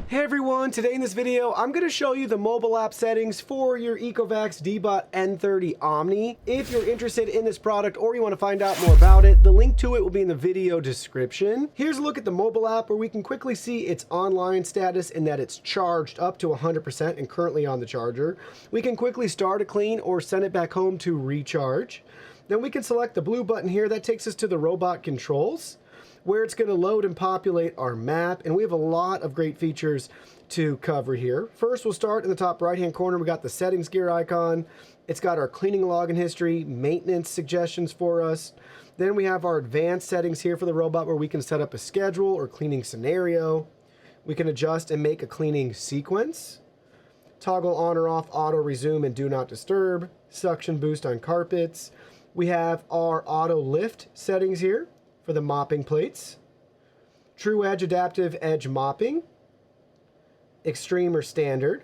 Hey everyone, today in this video, I'm going to show you the mobile app settings for your ECOVACS DEEBOT N30 Omni. If you're interested in this product or you want to find out more about it, the link to it will be in the video description. Here's a look at the mobile app where we can quickly see its online status and that it's charged up to 100% and currently on the charger. We can quickly start a clean or send it back home to recharge. Then we can select the blue button here. That takes us to the robot controls, where it's going to load and populate our map. And we have a lot of great features to cover here. First, we'll start in the top right-hand corner. We got the settings gear icon. It's got our cleaning login history, maintenance suggestions for us. Then we have our advanced settings here for the robot where we can set up a schedule or cleaning scenario. We can adjust and make a cleaning sequence. Toggle on or off auto resume and do not disturb. Suction boost on carpets. We have our auto lift settings here for the mopping plates, TruEdge adaptive edge mopping, extreme or standard.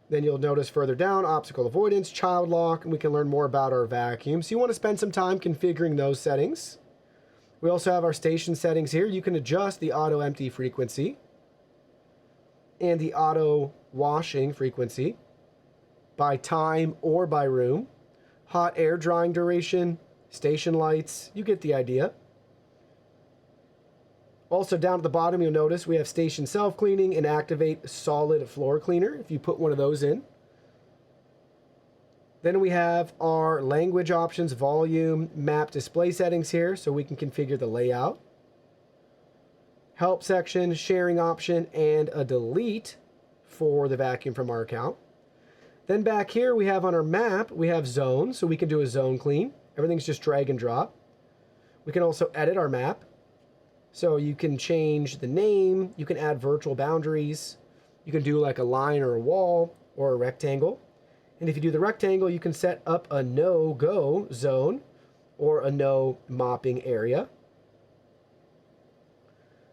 Then you'll notice further down, obstacle avoidance, child lock, and we can learn more about our vacuum. So you want to spend some time configuring those settings. We also have our station settings here. You can adjust the auto empty frequency and the auto washing frequency by time or by room, hot air drying duration, station lights, you get the idea. Also down at the bottom, you'll notice we have station self-cleaning and activate solid floor cleaner if you put one of those in. Then we have our language options, volume, map display settings here so we can configure the layout. Help section, sharing option, and a delete for the vacuum from our account. Then back here we have on our map, we have zones, so we can do a zone clean. Everything's just drag and drop. We can also edit our map. So you can change the name, you can add virtual boundaries, you can do like a line or a wall or a rectangle. And if you do the rectangle, you can set up a no-go zone or a no mopping area.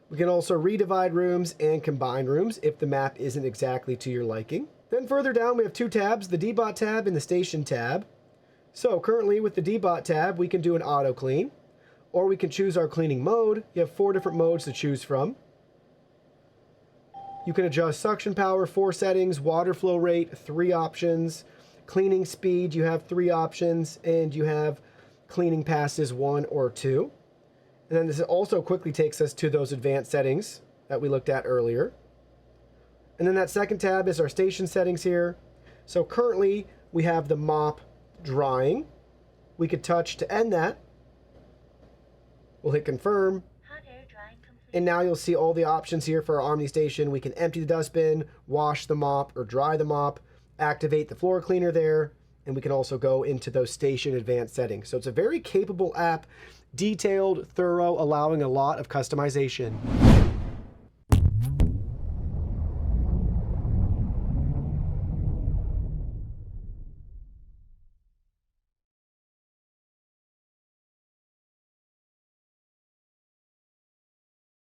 We can also redivide rooms and combine rooms if the map isn't exactly to your liking. Then further down, we have two tabs, the DEEBOT tab and the Station tab. So currently with the DEEBOT tab, we can do an auto clean, or we can choose our cleaning mode. You have 4 different modes to choose from. You can adjust suction power, 4 settings, water flow rate, 3 options, cleaning speed, you have 3 options, and you have cleaning passes 1 or 2. And then this also quickly takes us to those advanced settings that we looked at earlier. And then that second tab is our station settings here. So currently we have the mop drying. We could touch to end that. We'll hit confirm. And now you'll see all the options here for our Omni station. We can empty the dustbin, wash the mop or dry the mop, activate the floor cleaner there, and we can also go into those station advanced settings. So it's a very capable app, detailed, thorough, allowing a lot of customization.